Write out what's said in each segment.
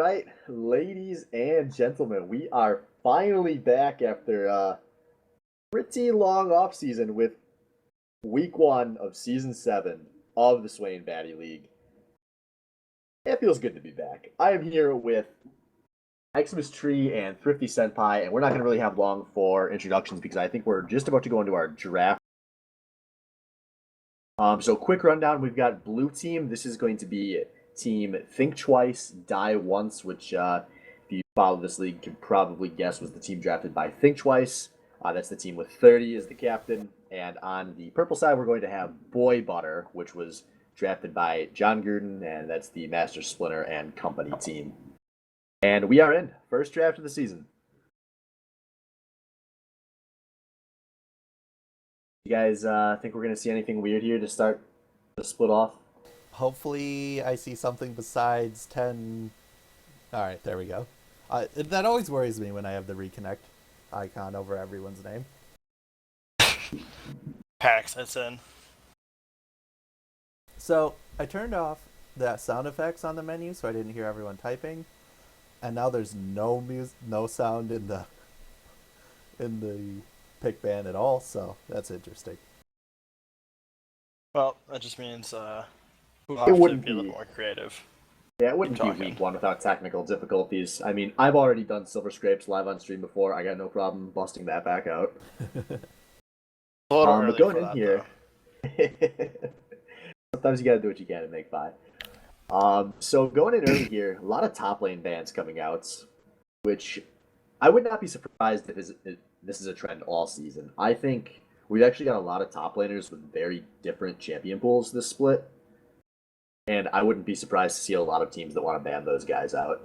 right, ladies and gentlemen, we are finally back after a pretty long off season with week one of season 7 of the Swain Batty League. It feels good to be back. I am here with Xmas Tree and Thrifty Senpai, and we're not going to really have long for introductions because I think we're just about to go into our draft. So quick rundown, we've got blue team. This is going to be team Think Twice, Die Once, which if you follow this league, can probably guess was the team drafted by Think Twice. That's the team with 30 as the captain. And on the purple side, we're going to have Boy Butter, which was drafted by John Gruden, and that's the Master Splinter and Company team. And we are in. First draft of the season. You guys think we're going to see anything weird here to start the split off? Hopefully I see something besides 10. Alright, there we go. That always worries me when I have the reconnect icon over everyone's name. Panic sets in. So I turned off that sound effects on the menu so I didn't hear everyone typing, and now there's no sound in the pick band at all, so that's interesting. Well, that just means we'll It have to wouldn't be a be. little more creative. Yeah, it wouldn't be talking. week one without technical difficulties. I mean, I've already done Silver Scrapes live on stream before. I got no problem busting that back out. A little But early going for in that, here, sometimes you gotta do what you can to make five. So going in early here, a lot of top lane bans coming out, which I would not be surprised if this is a trend all season. I think we've actually got a lot of top laners with very different champion pools this split. And I wouldn't be surprised to see a lot of teams that want to ban those guys out.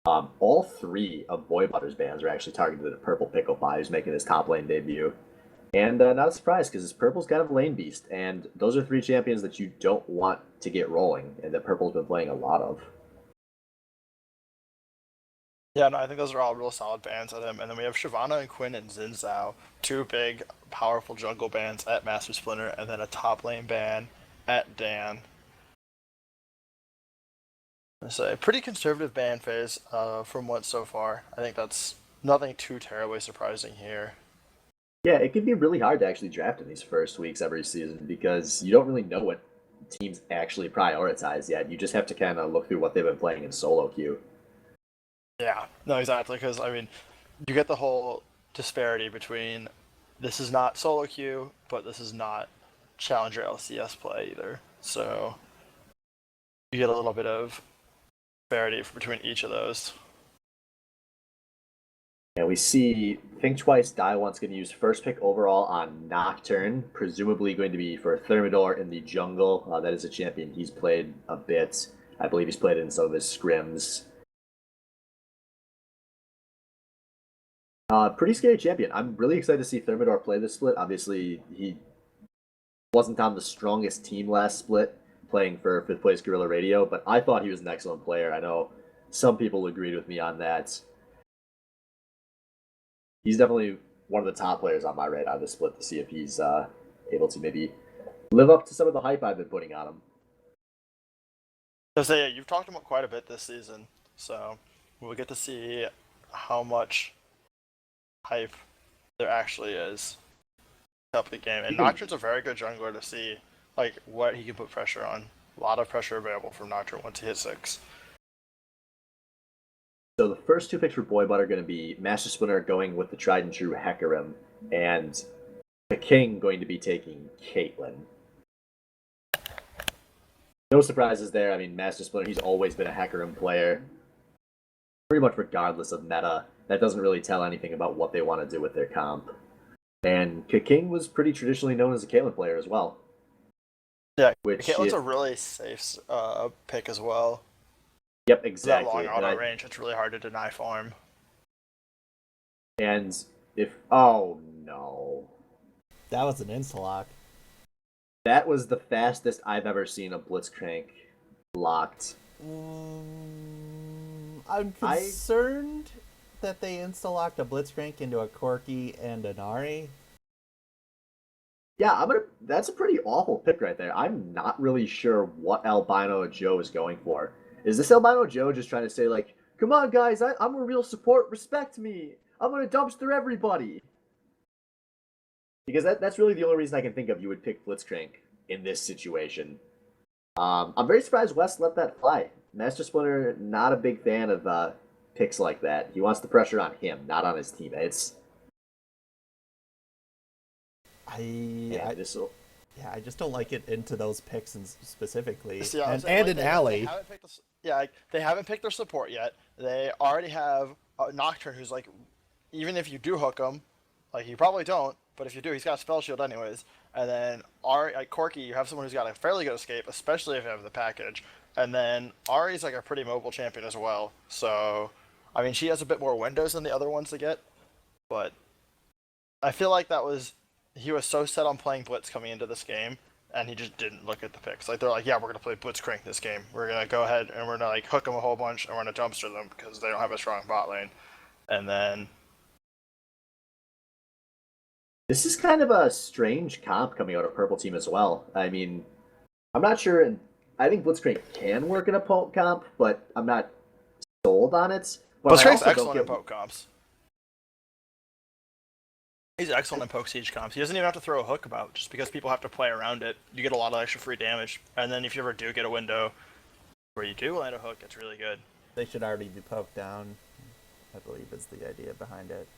All three of Boy Butter's bans are actually targeted at Purple Pickle Pie, who's making his top lane debut. And not a surprise, because Purple's kind of a lane beast, and those are three champions that you don't want to get rolling, and that Purple's been playing a lot of. Yeah, no, I think those are all real solid bans at him. And then we have Shyvana and Quinn and Xin Zhao, two big, powerful jungle bans at Master Splinter, and then a top lane ban at Dan. It's a pretty conservative ban phase from what so far. I think that's nothing too terribly surprising here. Yeah, it can be really hard to actually draft in these first weeks every season, because you don't really know what teams actually prioritize yet. You just have to kind of look through what they've been playing in solo queue. Yeah, no, exactly, because, I mean, you get the whole disparity between this is not solo queue, but this is not Challenger LCS play either. So you get a little bit of disparity between each of those. And we see Think Twice, Die Once going to use first pick overall on Nocturne, presumably going to be for Thermidor in the jungle. That is a champion he's played a bit. I believe he's played in some of his scrims. Pretty scary champion. I'm really excited to see Thermidor play this split. Obviously, he wasn't on the strongest team last split, playing for 5th place Guerrilla Radio, but I thought he was an excellent player. I know some people agreed with me on that. He's definitely one of the top players on my radar this split to see if he's able to maybe live up to some of the hype I've been putting on him. So yeah, you've talked about quite a bit this season, so we'll get to see how much hype there actually is up the game. And Nocturne's a very good jungler to see like what he can put pressure on. A lot of pressure available from Nocturne once he hits 6. So the first two picks for Boy Butter are going to be Master Splinter going with the tried and true Hecarim, and the King going to be taking Caitlyn. No surprises there. I mean, Master Splinter, he's always been a Hecarim player, pretty much regardless of meta. That doesn't really tell anything about what they want to do with their comp. And King was pretty traditionally known as a Caitlyn player as well. Yeah, which Caitlyn's a really safe pick as well. Yep, exactly. That long auto range, it's really hard to deny farm. And if... Oh, no. That was an insta-lock. That was the fastest I've ever seen a Blitzcrank locked. I'm concerned that they insta-locked a Blitzcrank into a Corki and an Ari. Yeah, that's a pretty awful pick right there. I'm not really sure what Albino Joe is going for. Is this Albino Joe just trying to say, like, come on, guys, I'm a real support, respect me. I'm going to dumpster everybody. Because that's really the only reason I can think of you would pick Blitzcrank in this situation. I'm very surprised West let that fly. Master Splinter, not a big fan of picks like that. He wants the pressure on him, not on his teammates. I just don't like it into those picks specifically. See, and saying, an alley. They haven't picked their support yet. They already have a Nocturne who's like, even if you do hook him, like you probably don't, but if you do, he's got a spell shield anyways. And then Corky, you have someone who's got a fairly good escape, especially if you have the package. And then Ari's like a pretty mobile champion as well. So, I mean, she has a bit more windows than the other ones to get. But I feel like he was so set on playing Blitz coming into this game, and he just didn't look at the picks. Like, they're like, yeah, we're going to play Blitzcrank this game. We're going to go ahead and we're going to like hook them a whole bunch, and we're going to dumpster them because they don't have a strong bot lane. And then... This is kind of a strange comp coming out of Purple Team as well. I mean, I'm not sure. I think Blitzcrank can work in a poke comp, but I'm not sold on it. But Blitzcrank's excellent in poke comps. He's excellent in poke siege comps. He doesn't even have to throw a hook about, just because people have to play around it. You get a lot of extra free damage. And then if you ever do get a window where you do land a hook, it's really good. They should already be poked down, I believe is the idea behind it.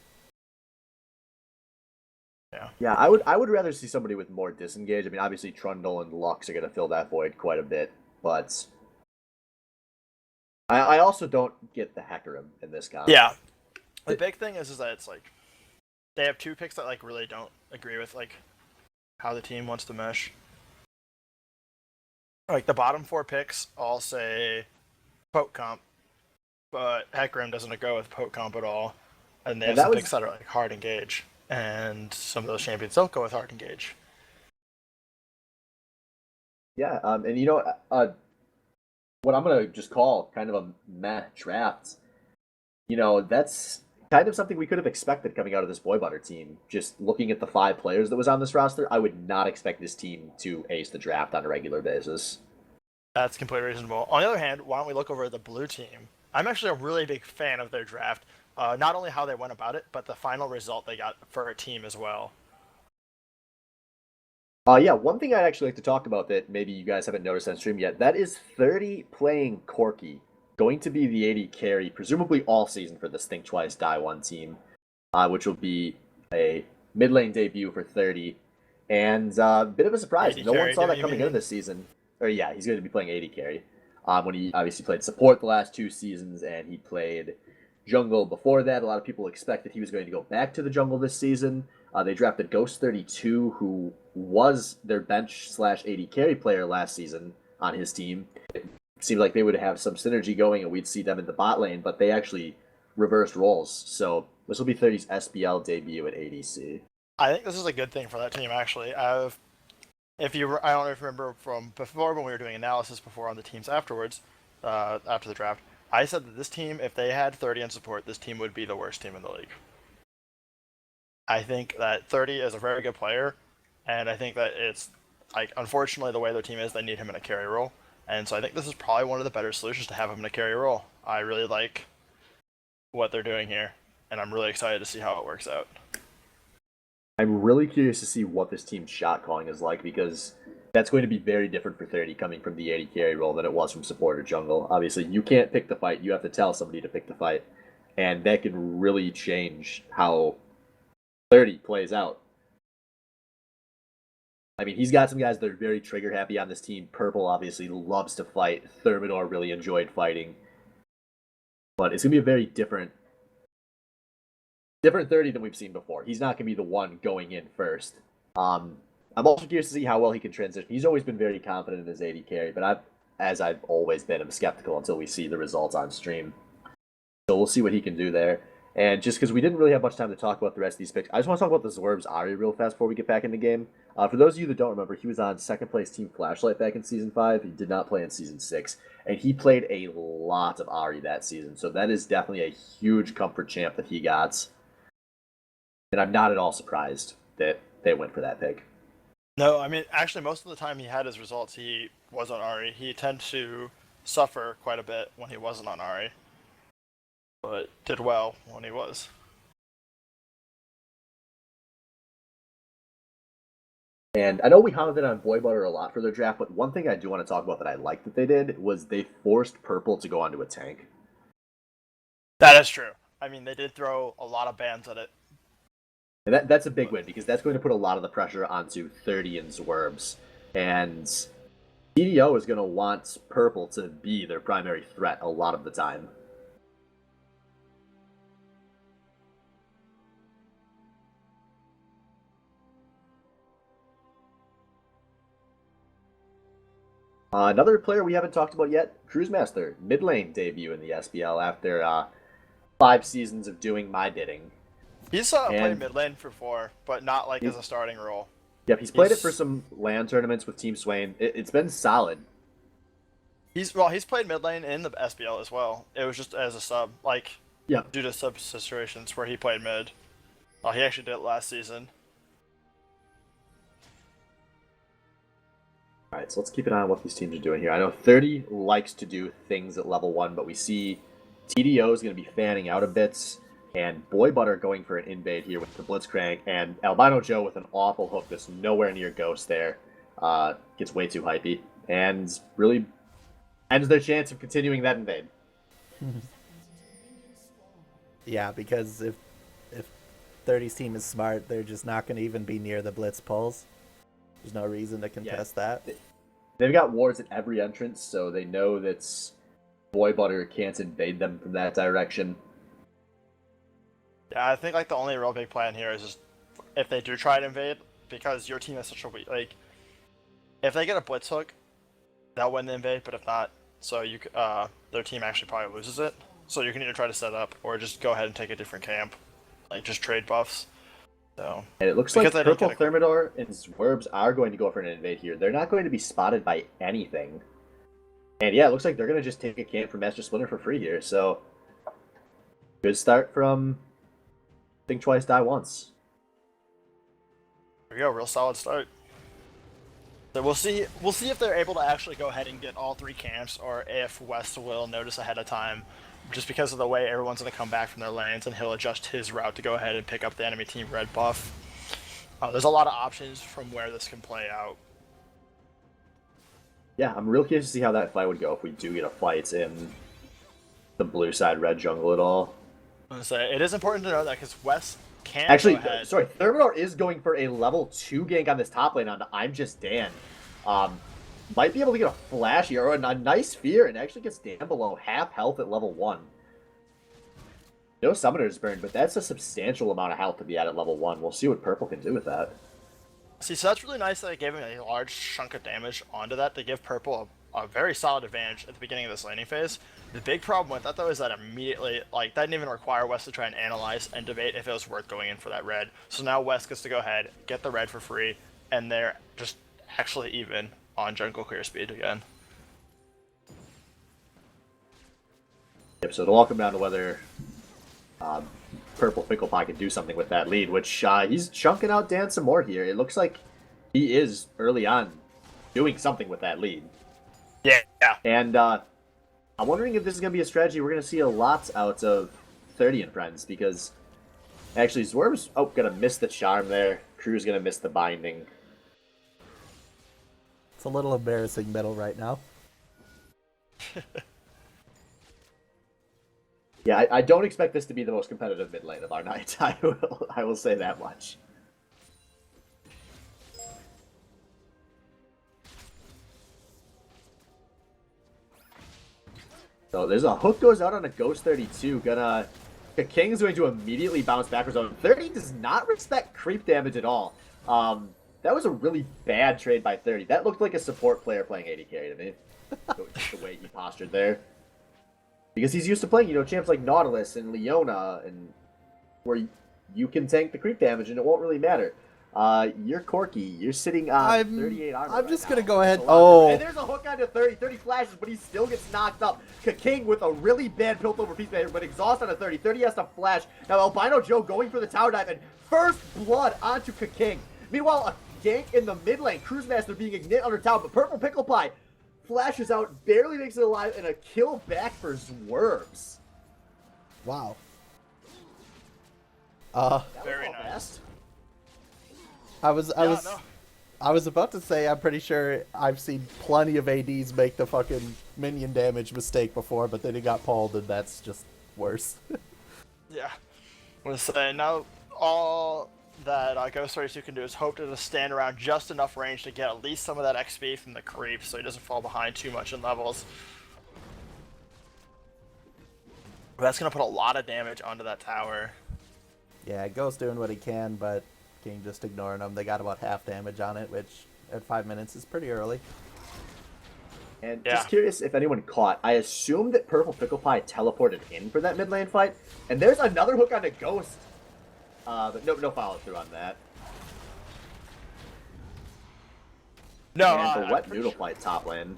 Yeah, I would rather see somebody with more disengage. I mean, obviously Trundle and Lux are going to fill that void quite a bit, but I also don't get the Hecarim in this comp. Yeah. The big thing is that it's like they have two picks that like really don't agree with like how the team wants to mesh. Like the bottom four picks all say poke comp, but Hecarim doesn't go with poke comp at all. And they have some picks that are like hard engage. And some of those champions don't go with hard engage. Yeah, and you know, what I'm gonna just call kind of a meh draft. You know, that's kind of something we could have expected coming out of this Boy Butter team. Just looking at the 5 players that was on this roster, I would not expect this team to ace the draft on a regular basis. That's completely reasonable. On the other hand, why don't we look over at the blue team? I'm actually a really big fan of their draft. Not only how they went about it, but the final result they got for a team as well. Yeah, one thing I'd actually like to talk about that maybe you guys haven't noticed on stream yet, that is 30 playing Corky, going to be the AD carry, presumably all season for this Think Twice Die One team, which will be a mid lane debut for 30, and a bit of a surprise. No one saw that coming into this season. Or yeah, he's going to be playing AD carry, when he obviously played support the last 2 seasons, and he played jungle before that. A lot of people expected he was going to go back to the jungle this season. They drafted Ghost 32, who was their bench/AD carry player last season on his team. It seemed like they would have some synergy going and we'd see them in the bot lane, but they actually reversed roles. So this will be 30's SBL debut at ADC. I think this is a good thing for that team, actually. I don't know if you remember from before when we were doing analysis before on the teams afterwards, after the draft, I said that this team, if they had 30 in support, this team would be the worst team in the league. I think that 30 is a very good player, and I think that it's, like, unfortunately the way their team is, they need him in a carry role. And so I think this is probably one of the better solutions to have him in a carry role. I really like what they're doing here, and I'm really excited to see how it works out. I'm really curious to see what this team's shot calling is like, because that's going to be very different for 30 coming from the AD carry role than it was from support or jungle. Obviously, you can't pick the fight. You have to tell somebody to pick the fight. And that can really change how 30 plays out. I mean, he's got some guys that are very trigger happy on this team. Purple obviously loves to fight. Thermidor really enjoyed fighting. But it's going to be a very different 30 than we've seen before. He's not going to be the one going in first. I'm also curious to see how well he can transition. He's always been very confident in his AD carry, but as I've always been, I'm skeptical until we see the results on stream. So we'll see what he can do there. And just because we didn't really have much time to talk about the rest of these picks, I just want to talk about the Zwerbs Ari real fast before we get back in the game. For those of you that don't remember, he was on second place Team Flashlight back in Season 5. He did not play in Season 6. And he played a lot of Ari that season. So that is definitely a huge comfort champ that he got. And I'm not at all surprised that they went for that pick. No, I mean, actually, most of the time he had his results, he was on Ari. He tended to suffer quite a bit when he wasn't on Ari, but did well when he was. And I know we commented on Boy Butter a lot for their draft, but one thing I do want to talk about that I like that they did was they forced Purple to go onto a tank. That is true. I mean, they did throw a lot of bans at it. And that's a big win because that's going to put a lot of the pressure onto 30 and Zwerms. And TDO is going to want Purple to be their primary threat a lot of the time. Another player we haven't talked about yet, Cruisemaster, mid lane debut in the SBL after 5 seasons of doing my bidding. He's played mid lane before, but not like as a starting role. Yep, he's played it for some LAN tournaments with Team Swain. It's been solid. He's played mid lane in the SBL as well. It was just as a sub, due to sub situations where he played mid. He actually did it last season. Alright, so let's keep an eye on what these teams are doing here. I know 30 likes to do things at level 1, but we see TDO is going to be fanning out a bit, and Boy Butter going for an invade here with the Blitzcrank, and Albino Joe with an awful hook that's nowhere near Ghost there. Gets way too hypey, and really ends their chance of continuing that invade. Yeah, because if 30's team is smart, they're just not going to even be near the Blitz pulls. There's no reason to contest that. They've got wards at every entrance, so they know that Boy Butter can't invade them from that direction. Yeah, I think the only real big plan here is just if they do try to invade, because your team is such a weak, if they get a blitz hook, they'll win the invade. But if not, so their team actually probably loses it. So you can either try to set up or just go ahead and take a different camp, just trade buffs. So, and it looks like Purple Thermidor and Zwerms are going to go for an invade here. They're not going to be spotted by anything. And yeah, it looks like they're going to just take a camp from Master Splinter for free here. So, good start from Think Twice, Die Once. There we go, real solid start. So we'll see if they're able to actually go ahead and get all 3 camps, or if West will notice ahead of time, just because of the way everyone's going to come back from their lanes, and he'll adjust his route to go ahead and pick up the enemy team red buff. There's a lot of options from where this can play out. Yeah, I'm real curious to see how that fight would go if we do get a fight in the blue side red jungle at all. I'm gonna say, it is important to know that because West can actually, go ahead. Sorry, Thermidor is going for a level 2 gank on this top lane onto I'm Just Dan. Might be able to get a flash here, or a nice fear, and actually gets Dan below half health at level 1. No Summoner's Burn, but that's a substantial amount of health to be at level 1. We'll see what Purple can do with that. See, so that's really nice that they gave him a large chunk of damage onto that. They give Purple a very solid advantage at the beginning of this laning phase. The big problem with that, though, is that immediately, that didn't even require West to try and analyze and debate if it was worth going in for that red. So now West gets to go ahead, get the red for free, and they're just actually even on jungle clear speed again. Yep, so it'll all come down to whether Purple Fickle Pie can do something with that lead, which he's chunking out Dan some more here. It looks like he is, early on, doing something with that lead. Yeah. And I'm wondering if this is going to be a strategy we're going to see a lot out of 30 and Friends, because actually Zwerm's going to miss the charm there. Crew's going to miss the binding. It's a little embarrassing middle right now. Yeah, I don't expect this to be the most competitive mid lane of our night. I will say that much. So there's a hook goes out on a Ghost 32. King's going to immediately bounce backwards on 30 does not respect creep damage at all. That was a really bad trade by 30. That looked like a support player playing AD carry to me. The way he postured there. Because he's used to playing, champs like Nautilus and Leona, and where you can tank the creep damage and it won't really matter. You're Corky. You're sitting on 38 armor. I'm just going to go ahead. And there's a hook onto 30. 30 flashes, but he still gets knocked up. King with a really bad built over piece man, but exhaust on a 30. 30 has to flash. Now Albino Joe going for the tower dive, and first blood onto King. Meanwhile, a gank in the mid lane. Cruisemaster being ignit under tower, but Purple Pickle Pie flashes out, barely makes it alive, and a kill back for Zwerves. Wow. That Very was all nice. fast. I was about to say I'm pretty sure I've seen plenty of ADs make the fucking minion damage mistake before, but then he got pulled, and that's just worse. Yeah. I'm gonna say now all that Ghost 32 can do is hope to just stand around just enough range to get at least some of that XP from the creep, so he doesn't fall behind too much in levels. That's gonna put a lot of damage onto that tower. Yeah, Ghost doing what he can, but King just ignoring him. They got about half damage on it, which at 5 minutes is pretty early. And Yeah. just curious if anyone caught, I assumed that Purple Pickle Pie teleported in for that mid lane fight, and there's another hook on a Ghost. But no follow through on that. No, And the I'm wet pretty noodle sure- fight top lane.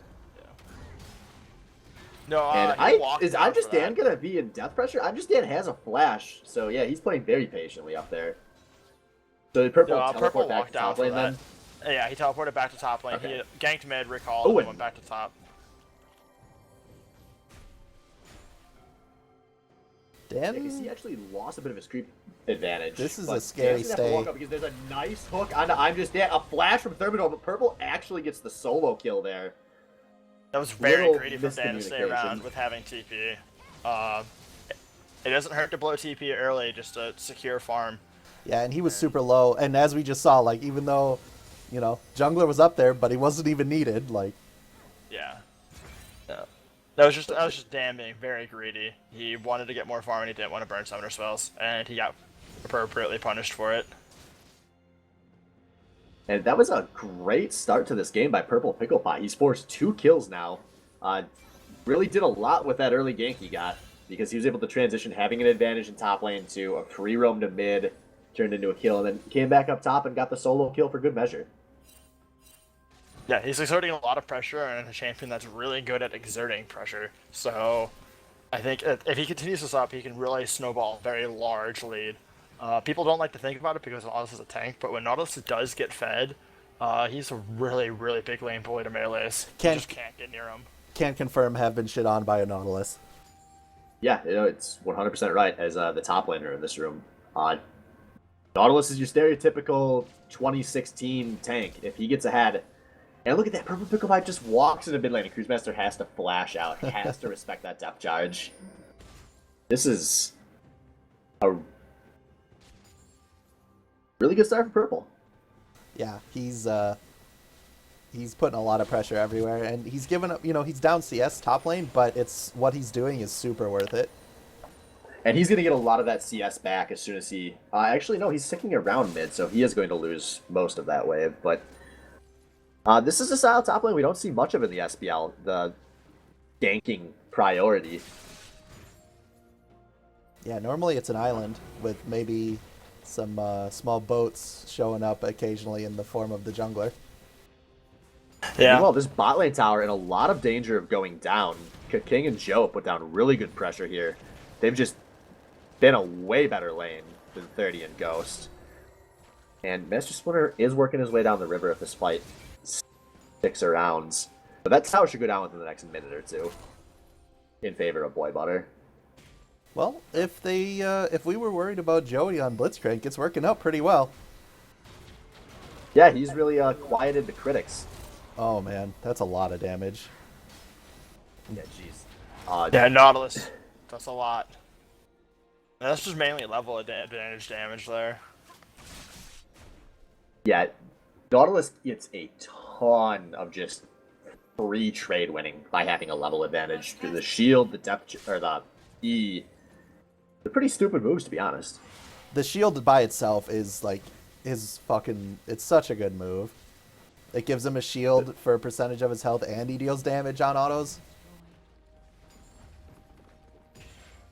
No, And he walked is down I'm just for Dan that. gonna be in death pressure? I'm just Dan has a flash, so yeah, he's playing very patiently up there. So did Purple No, teleport Purple back walked to down top for lane that. then? Yeah, he teleported back to top lane. Okay. He ganked mid, recalled, Oh, and and- went back to top. Yeah, 'cause he Dan, actually lost a bit of his creep advantage. This is but a scary Dan's gonna have to walk stay. up because there's a nice hook onto I'm just Dan. A flash from Thermidor, but Purple actually gets the solo kill there. That was very Little greedy from Dan to stay miscommunication. around with having TP. It doesn't hurt to blow TP early just to secure farm. yeah, and he was super low. And as we just saw, like, even though, you know, jungler was up there, but he wasn't even needed. Like, Yeah. Yeah. That was just Dan being very greedy. He wanted to get more farm and he didn't want to burn summoner spells, and he got appropriately punished for it. And that was a great start to this game by Purple Pickle Pie. He's forced 2 kills now. Really did a lot with that early gank he got because he was able to transition having an advantage in top lane to a free roam to mid, turned into a kill, and then came back up top and got the solo kill for good measure. Yeah, he's exerting a lot of pressure and a champion that's really good at exerting pressure. So I think if he continues this up, he can really snowball a very large lead. People don't like to think about it because Nautilus is a tank, but when Nautilus does get fed, he's a really, really big lane bully to melees. You just can't get near him. can't confirm have been shit on by a Nautilus. Yeah, you know, it's 100% right as the top laner in this room. Nautilus is your stereotypical 2016 tank. If he gets ahead, and look at that, Purple Pickle Pie just walks into mid lane and Cruisemaster has to flash out. He has to respect that depth charge. This is a really good start for Purple. Yeah, he's putting a lot of pressure everywhere, and he's given up. You know, he's down CS top lane, but it's what he's doing is super worth it. And he's going to get a lot of that CS back as soon as he... actually, no, he's sticking around mid, so he is going to lose most of that wave. But this is a style top lane we don't see much of in the SBL, the ganking priority. Yeah, normally it's an island with maybe some small boats showing up occasionally in the form of the jungler. Yeah. Well, this bot lane tower in a lot of danger of going down. King and Joe put down really good pressure here. They've just been a way better lane than 30 and Ghost. And Master Splinter is working his way down the river if this fight sticks around. But that tower should go down within the next minute or two in favor of Boy Butter. Well, if we were worried about Joey on Blitzcrank, it's working out pretty well. Yeah, he's really quieted the critics. Oh man, that's a lot of damage. Yeah, jeez. Yeah, Nautilus. That's a lot. And that's just mainly level advantage damage there. Yeah, Nautilus gets a ton of just free trade winning by having a level advantage through the shield, the depth, or the E. They're pretty stupid moves, to be honest. The shield by itself is like it's such a good move. It gives him a shield for a percentage of his health and he deals damage on autos.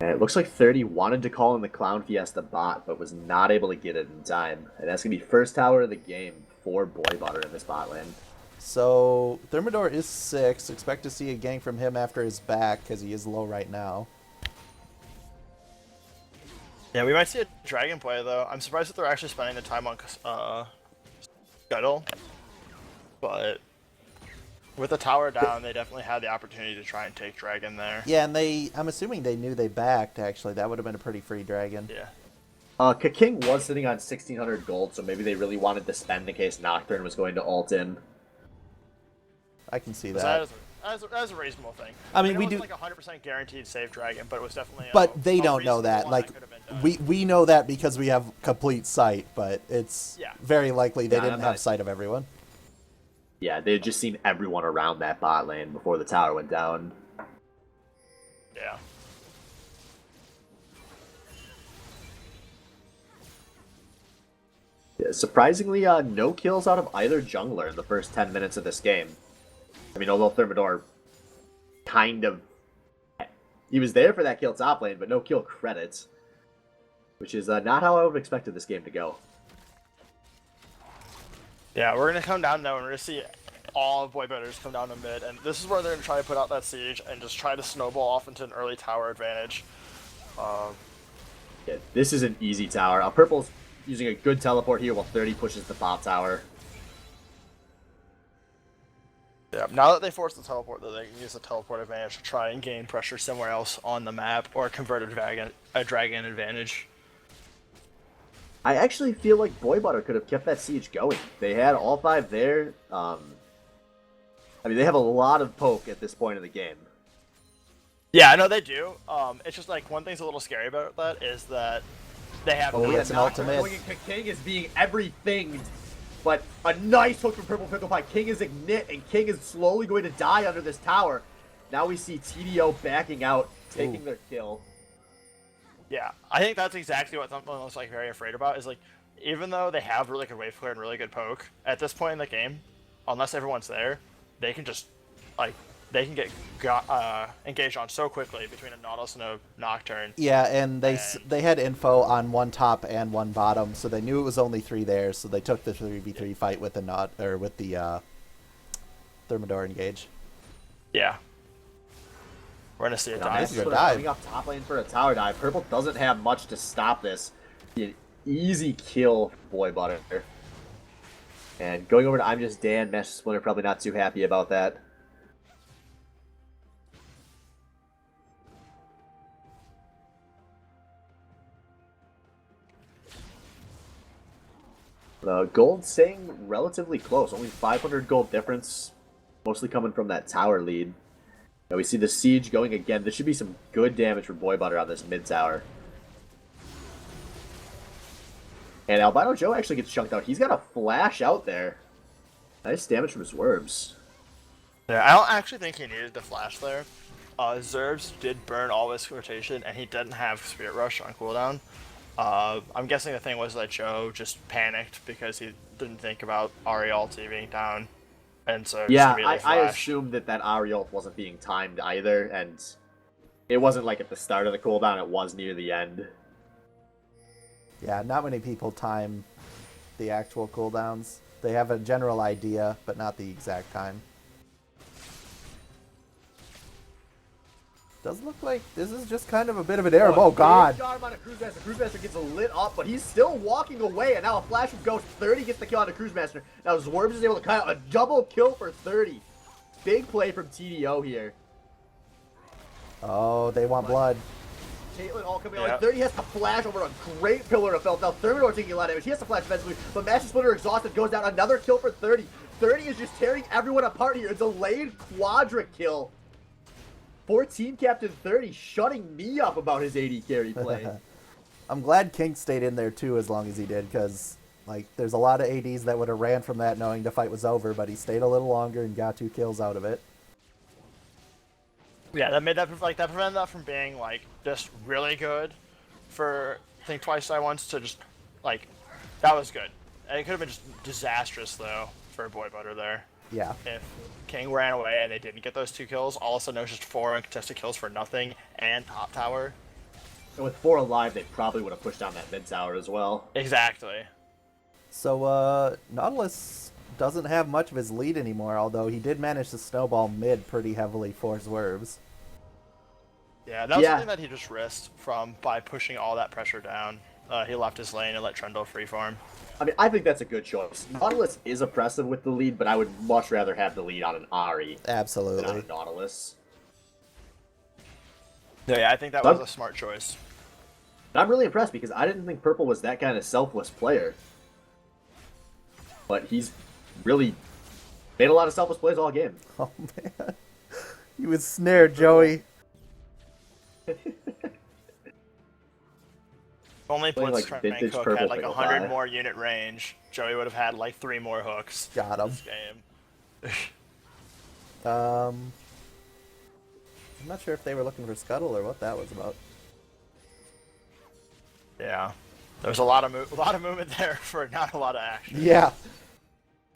And it looks like 30 wanted to call in the Clown Fiesta bot, but was not able to get it in time. And that's going to be first tower of the game for Boy Butter in this bot lane. So Thermidor is 6. Expect to see a gank from him after his back because he is low right now. Yeah, we might see a dragon play though. I'm surprised that they're actually spending the time on Scuttle. But With the tower down, they definitely had the opportunity to try and take Dragon there. Yeah, and I'm assuming they knew they backed, actually. That would have been a pretty free dragon. Yeah. King was sitting on 1,600 gold, so maybe they really wanted to spend in case Nocturne was going to ult in. I can see So that. that is a reasonable thing. I mean, it we do. wasn't like 100% guaranteed save Dragon, but it was definitely. But they don't know reasonable that. one Like, could have been done. we know that because we have complete sight, but it's Yeah. very likely they Yeah, didn't I'm have not- sight of everyone. Yeah, they had just seen everyone around that bot lane before the tower went down. Yeah. Yeah, surprisingly, no kills out of either jungler in the first 10 minutes of this game. I mean, although Thermidor kind of... He was there for that kill top lane, but no kill credits. Which is not how I would have expected this game to go. Yeah, we're gonna come down now and we're gonna see all of Boybetters come down to mid, and this is where they're gonna try to put out that siege and just try to snowball off into an early tower advantage. Yeah, this is an easy tower. Purple's using a good teleport here while 30 pushes the bot tower. Yeah, now that they force the teleport, though, they can use the teleport advantage to try and gain pressure somewhere else on the map or convert a dragon advantage. I actually feel like Boybutter could have kept that siege going. They had all 5 there. I mean, they have a lot of poke at this point in the game. Yeah, I know they do. It's just like one thing's a little scary about that is that they have. Oh, no- it's an ultimate. King is being everything, but a nice hook from Purple Pickle Pie. King is ignite, and King is slowly going to die under this tower. Now we see TDO backing out, taking their kill. Yeah, I think that's exactly what someone was like very afraid about. Is like, even though they have really good wave clear and really good poke, at this point in the game, unless everyone's there, they can just like they can get engaged on so quickly between a Nautilus and a Nocturne. Yeah, and they had info on one top and one bottom, so they knew it was only 3 there, so they took the 3v3 fight with the Thermidor engage. Yeah, we're gonna see a Nice dive. This is a Splitter dive. coming up top lane for a tower dive. Purple doesn't have much to stop this. An easy kill for Boybutter. And going over to I'm Just Dan, Master Splinter probably not too happy about that. Gold staying relatively close, only 500 gold difference, mostly coming from that tower lead. Now we see the siege going again. This should be some good damage for Boybutter on this mid tower. And Albino Joe actually gets chunked out. He's got a flash out there. Nice damage from his Worms. Yeah, I don't actually think he needed the flash there. Zerbs did burn all his rotation, and he didn't have Spirit Rush on cooldown. I'm guessing the thing was that Joe just panicked because he didn't think about Ari ulti being down, and so Yeah, just immediately I flashed. assumed that Ariel wasn't being timed either, and it wasn't like at the start of the cooldown, it was near the end. Yeah, not many people time the actual cooldowns. They have a general idea, but not the exact time. Does look like this is just kind of a bit of an Arab. Oh, God. Big arm on a Cruisemaster. Cruisemaster gets lit up, but he's still walking away, and now a flash from Ghost. 30 gets the kill on a Cruisemaster. Now Zworms is able to cut out a double kill for 30. Big play from TDO here. Oh, they want blood. Caitlyn all coming Yeah. out. 30 has to flash over a great pillar of Felt. Now Thermidor taking a lot of damage. He has to flash defensively, but Master Splinter exhausted goes down. Another kill for 30. 30 is just tearing everyone apart here. A delayed quadra kill. 14 Captain 30 shutting me up about his AD carry play. I'm glad King stayed in there too as long as he did, because like there's a lot of ADs that would have ran from that knowing the fight was over, but he stayed a little longer and got 2 kills out of it. Yeah, that made that that prevented that from being like just really good for Think Twice Die Once to just like that was good. And it could have been just disastrous though for Boybutter there. Yeah. If King ran away and they didn't get those 2 kills, all of a sudden it was just 4 uncontested kills for nothing and top tower. And with 4 alive, they probably would have pushed down that mid tower as well. Exactly. So Nautilus doesn't have much of his lead anymore, although he did manage to snowball mid pretty heavily for Zwerves. Yeah, that was Yeah. something that he just risked by pushing all that pressure down. he left his lane and let Trundle freefarm. I mean, I think that's a good choice. Nautilus is oppressive with the lead, but I would much rather have the lead on an Ahri than on Absolutely. a Nautilus. Yeah, I think that was a smart choice. I'm really impressed because I didn't think Purple was that kind of selfless player. But he's really made a lot of selfless plays all game. Oh man, he was snared, Joey. Only Playing Blitzcrank like vintage Hook Purple had like Pickle 100 Pie. more unit range, Joey would have had like 3 more hooks Got him. this game. I'm not sure if they were looking for Scuttle or what that was about. Yeah, there was a lot of movement there for not a lot of action. Yeah.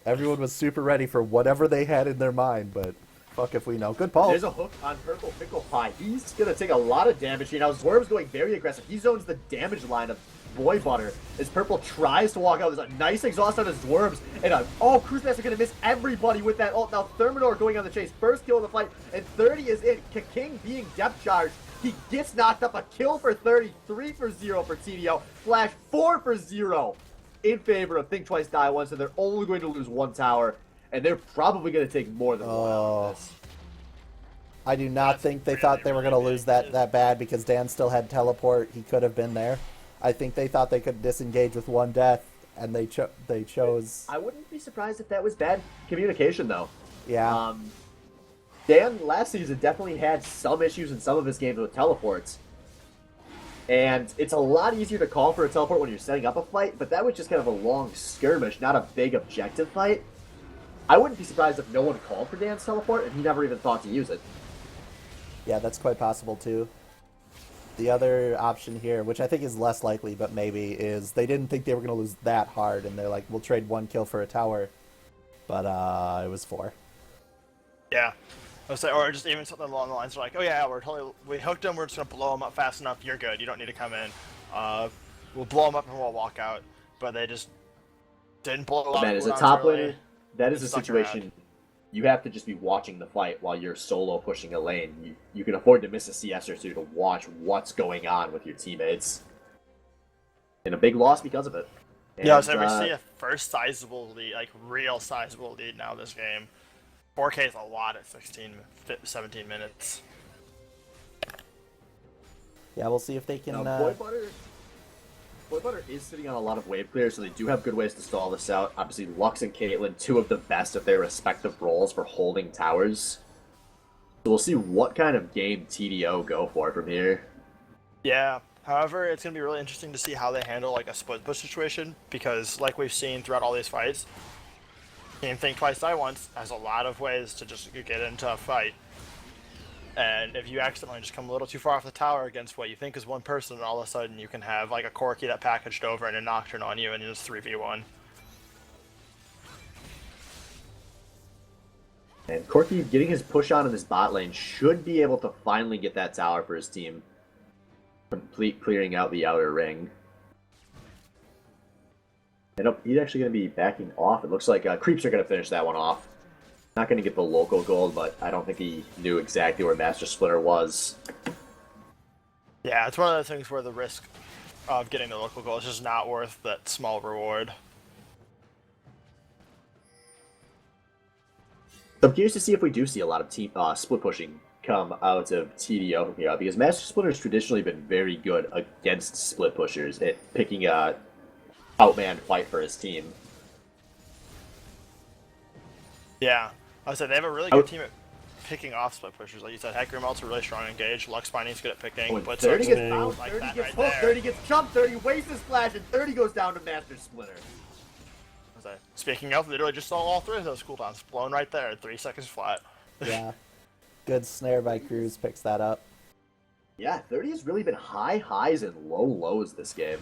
Everyone was super ready for whatever they had in their mind, but fuck if we know. Good Paul. There's a hook on Purple Pickle Pie. He's going to take a lot of damage here. Now, Zwerv's going very aggressive. He zones the damage line of Boy Butter as Purple tries to walk out. There's a nice exhaust on his Dwarves. And Cruise Master going to miss everybody with that ult. Now, Thermidor going on the chase. First kill of the fight, and 30 is in. King being depth charged. He gets knocked up. A kill for 30. 3 for 0 for TDO. Flash 4 for 0 in favor of Think Twice, Die Once. So they're only going to lose 1 tower. And they're probably going to take more than 1 out of this. I do not think they thought they were going to lose that bad because Dan still had teleport. He could have been there. I think they thought they could disengage with 1 death, and they chose. I wouldn't be surprised if that was bad communication, though. Yeah. Dan last season definitely had some issues in some of his games with teleports. And it's a lot easier to call for a teleport when you're setting up a fight, but that was just kind of a long skirmish, not a big objective fight. I wouldn't be surprised if no one called for Dan's teleport and he never even thought to use it. Yeah, that's quite possible too. The other option here, which I think is less likely, but maybe, is they didn't think they were going to lose that hard, and they're like, we'll trade 1 kill for a tower. But it was 4. Yeah. I was like, or just even something along the lines of like, oh yeah, we hooked him, we're just gonna blow him up fast enough, you're good, you don't need to come in. We'll blow him up and we'll walk out. But they just didn't blow up. Man, as a top laner, that is a situation you have to just be watching the fight while you're solo pushing a lane. You can afford to miss a CS or 2 to watch what's going on with your teammates. And a big loss because of it. And, yeah, so we see a first sizable lead, like real sizable lead now this game. 4K is a lot at 17 minutes. Yeah, we'll see if they can. Boy Butter is sitting on a lot of wave clear, so they do have good ways to stall this out. Obviously, Lux and Caitlyn, 2 of the best of their respective roles for holding towers. So we'll see what kind of game TDO go for from here. Yeah. However, it's going to be really interesting to see how they handle like a split push situation, because like we've seen throughout all these fights, Team Think Twice Die Once has a lot of ways to just get into a fight. And if you accidentally just come a little too far off the tower against what you think is 1 person, and all of a sudden you can have like a Corki that packaged over and a Nocturne on you and it's 3v1. And Corki getting his push on in this bot lane should be able to finally get that tower for his team. Complete clearing out the outer ring. And he's actually going to be backing off. It looks like Creeps are going to finish that one off. Not going to get the local gold, but I don't think he knew exactly where Master Splinter was. Yeah, it's one of those things where the risk of getting the local gold is just not worth that small reward. So I'm curious to see if we do see a lot of team split pushing come out of TDO from here, because Master Splinter's traditionally been very good against split pushers at picking a outman fight for his team. Yeah, I would say they have a really good team at picking off split pushers. Like you said, Hecarim ult's a really strong engage. Lux Binding's good at picking. When Blitz 30 Arc's gets cool, fouled, like 30 that gets right hooked, there. 30 gets jumped, 30 wastes his flash, and 30 goes down to Master Splinter. I was like, speaking of, literally just saw all 3 of those cooldowns blown right there, 3 seconds flat. Yeah. Good snare by Cruz, picks that up. Yeah, 30 has really been high highs and low lows this game.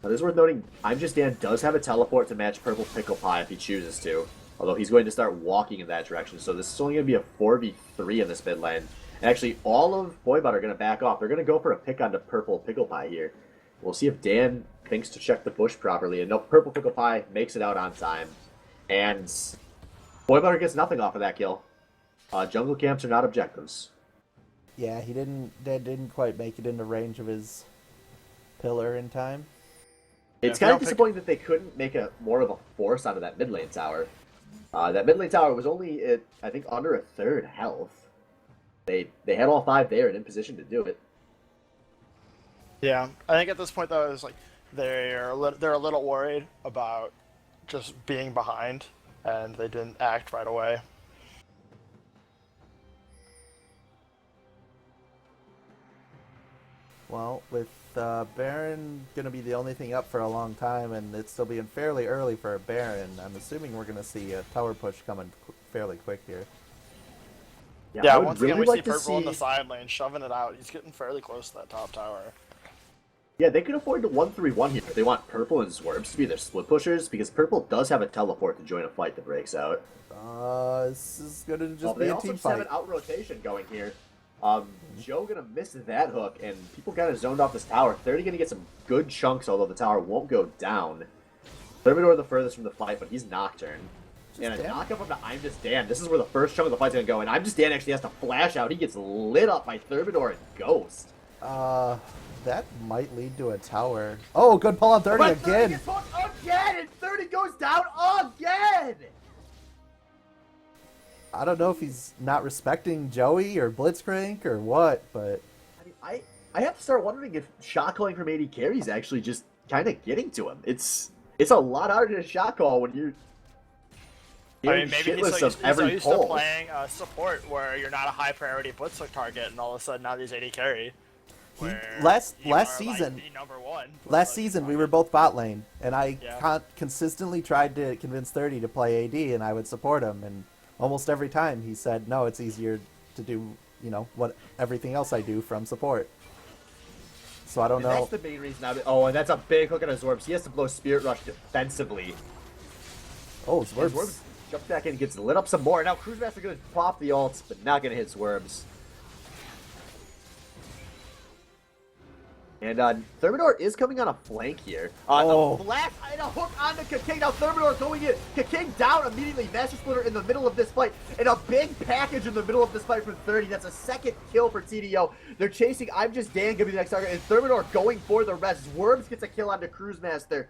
Now, this is worth noting, I'm Just Dan does have a teleport to match Purple Pickle Pie if he chooses to. Although he's going to start walking in that direction, so this is only going to be a 4v3 in this mid lane. And actually, all of Boy Butter are going to back off. They're going to go for a pick onto Purple Pickle Pie here. We'll see if Dan thinks to check the bush properly. And no, Purple Pickle Pie makes it out on time. And Boy Butter gets nothing off of that kill. Jungle camps are not objectives. Yeah, he didn't quite make it into range of his pillar in time. It's if you kind of don't pick- disappointing that they couldn't make a more of a force out of that mid lane tower. That mid lane tower was only at, I think, under a third health. They had all 5 there and in position to do it. Yeah, I think at this point though, it's like they're a little worried about just being behind, and they didn't act right away. Well, with Baron going to be the only thing up for a long time, and it's still being fairly early for a Baron, I'm assuming we're going to see a tower push coming fairly quick here. Yeah, I would once really again we like see to Purple in the see- side lane shoving it out. He's getting fairly close to that top tower. Yeah, they could afford to 1-3-1 here if they want Purple and Zwerps to be their split pushers, because Purple does have a teleport to join a fight that breaks out. This is going to just Well, be they a also team just have fight. an out rotation going here. Joe gonna miss that hook, and people kind of zoned off this tower. 30 gonna get some good chunks, although the tower won't go down. Thermidor the furthest from the fight, but he's Nocturne. And a Dan? knock up onto I'm Just Dan. This is where the first chunk of the fight's gonna go, and I'm Just Dan actually has to flash out. He gets lit up by Thermidor and Ghost. That might lead to a tower. Oh, good pull on 30 But 30 again. gets hooked again, and 30 goes down again! I don't know if he's not respecting Joey or Blitzcrank or what, but I mean, I have to start wondering if shot calling from AD carry is actually just kind of getting to him. It's a lot harder to shot call when you're I mean, maybe shitless he's so of every used to pull. playing support where you're not a high priority blitzhook target, and all of a sudden now he's AD carry. where last you are, season- like, the number one. last season we were both bot lane, and I Yeah. consistently tried to convince 30 to play AD, and I would support him, and almost every time he said, no, it's easier to do, what everything else I do from support. So I don't And know. that's the main reason. And that's a big hook on his Zorbs. He has to blow Spirit Rush defensively. Oh, And Zwerps. Zwerps jumps back in and gets lit up some more. Now Cruise Master going to pop the ult, but not going to hit Zwerps. And Thermidor is coming on a flank here. Oh. A flash and a hook onto Kaking. Now Thermidor going in. Kaking down immediately. Master Splitter in the middle of this fight. And a big package in the middle of this fight from 30. That's a second kill for TDO. They're chasing I'm Just Dan, going to be the next target. And Thermidor going for the rest. Worms gets a kill onto Cruise Master.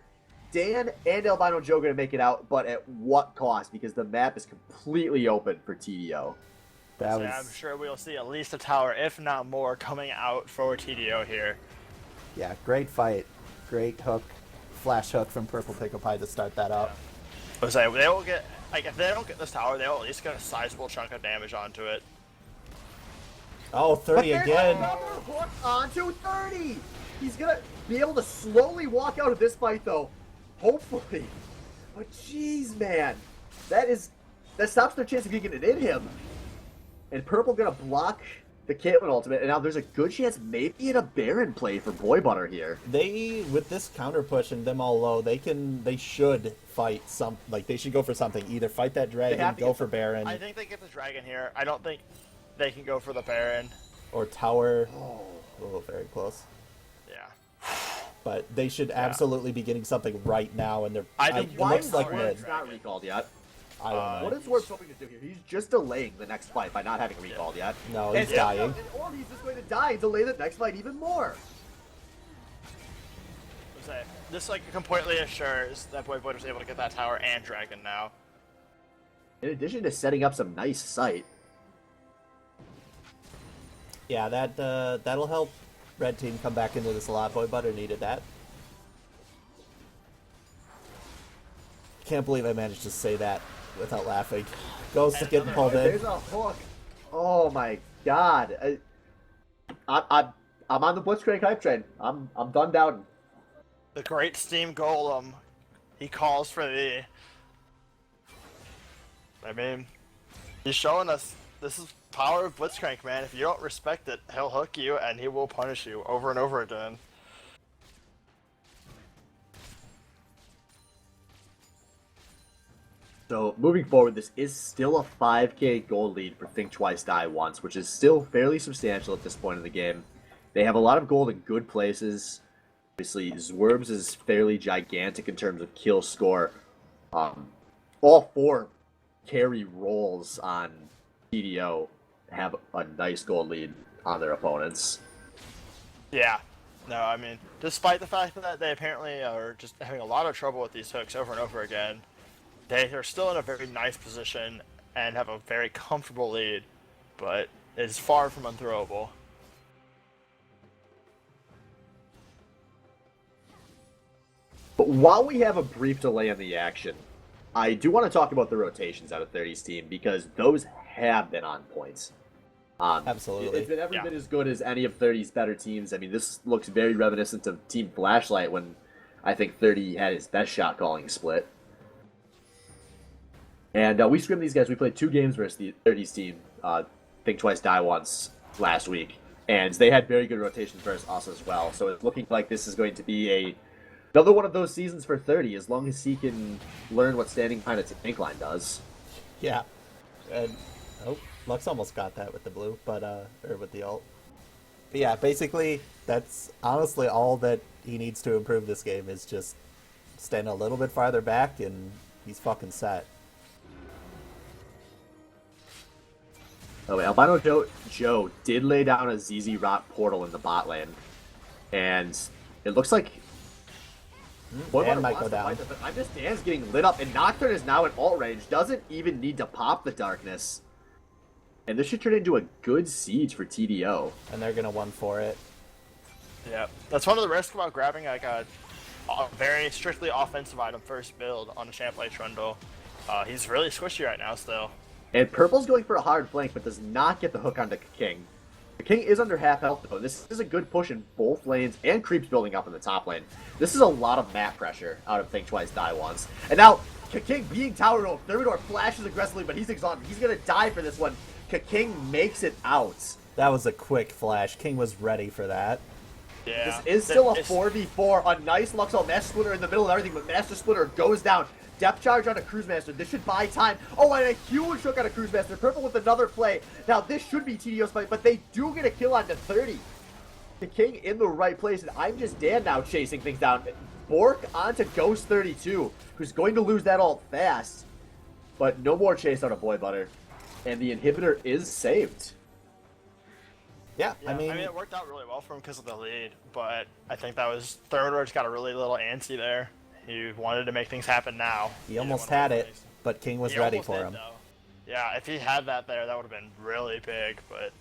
Dan and Albino Joe going to make it out, but at what cost? Because the map is completely open for TDO. That So was, I'm sure we'll see at least a tower, if not more, coming out for TDO here. yeah, great fight. Great hook. Flash hook from Purple Pickle Pie to start that out. I was like, they will get, like, if they don't get this tower, they'll at least get a sizable chunk of damage onto it. Oh, 30 But there's again. another hook onto 30. He's going to be able to slowly walk out of this fight, though. Hopefully. But jeez, man. That stops their chance of getting it in him. And Purple going to block the Caitlyn ultimate. And now there's a good chance maybe in a Baron play for Boy Butter here. They, with this counter push and them all low, they should fight they should go for something. Either fight that dragon, have to go get for Baron, I think they get the dragon here. I don't think they can go for the Baron. or tower. Oh, very close. Yeah. But they should absolutely be getting something right now, and it Why looks is like Zwerps mid. not recalled yet? I don't know. What is Zwerps hoping to do here? He's just delaying the next fight by not having recalled yet. No, he's And- dying. Or he's just going to die and delay the next fight even more. So this like completely assures that Boy was able to get that tower and dragon now. In addition to setting up some nice sight. Yeah, that'll help Red Team come back into this a lot. Boy Butter needed that. Can't believe I managed to say that without laughing. Ghost is getting pulled in. There's a hook. Oh my god. I'm on the Blitzcrank hype train. I'm done doubting. The great steam golem. He calls for the. I mean, he's showing us this is power of Blitzcrank, man. If you don't respect it, he'll hook you and he will punish you over and over again. So moving forward, this is still a 5k gold lead for Think Twice Die Once, which is still fairly substantial at this point in the game. They have a lot of gold in good places. Obviously, Zwerms is fairly gigantic in terms of kill score. All 4 carry roles on TDO have a nice gold lead. on their opponents. Yeah. No, I mean, despite the fact that they apparently are just having a lot of trouble with these hooks over and over again, they are still in a very nice position and have a very comfortable lead, but it's far from unthrowable. But while we have a brief delay in the action, I do want to talk about the rotations out of 30's team because those have been on point. Absolutely. It's been every Yeah. bit as good as any of 30's better teams. I mean, this looks very reminiscent of Team Flashlight when I think 30 had his best shot calling split. And we scrimmed these guys. We played 2 games versus the 30's team. Think Twice, Die Once last week. And they had very good rotations versus us as well. So it's looking like this is going to be another one of those seasons for 30, as long as he can learn what standing behind a tank line does. Yeah. And Lux almost got that with the blue, but or with the ult. But yeah, basically that's honestly all that he needs to improve this game is just stand a little bit farther back and he's fucking set. Oh, wait, Albino Joe did lay down a ZZ Rock portal in the bot lane. And it looks like Dan might go down. I'm just Dan's getting lit up, and Nocturne is now in ult range. Doesn't even need to pop the darkness. And this should turn into a good siege for TDO. And they're gonna 1-4 it. Yeah, that's one of the risks about grabbing like a very strictly offensive item first build on a Champlain Trundle. He's really squishy right now still. And Purple's going for a hard flank, but does not get the hook onto King. The King is under half health, though. This is a good push in both lanes, and creeps building up in the top lane. This is a lot of map pressure out of Think Twice, Die Once. And now, King being tower rope, Thermidor flashes aggressively, but he's exhausted. He's going to die for this one. King makes it out. That was a quick flash. King was ready for that. Yeah. This is still a 4v4. A nice Luxel Master Splitter in the middle of everything, but Master Splitter goes down. Depth charge on a Cruise Master. This should buy time. Oh, and a huge hook on a Cruise Master. Purple with another play. Now, this should be TDO's fight, but they do get a kill on the 30. The King in the right place, and I'm just Dan now chasing things down. Bork onto Ghost 32, who's going to lose that ult fast. But no more chase out of Boy Butter. And the inhibitor is saved. Yeah, Yeah, I mean it worked out really well for him because of the lead, but I think that was Thermidor's got a really little antsy there. He wanted to make things happen now. he almost had it, but King was He ready almost for did, him. though. Yeah, if he had that there, that would have been really big, but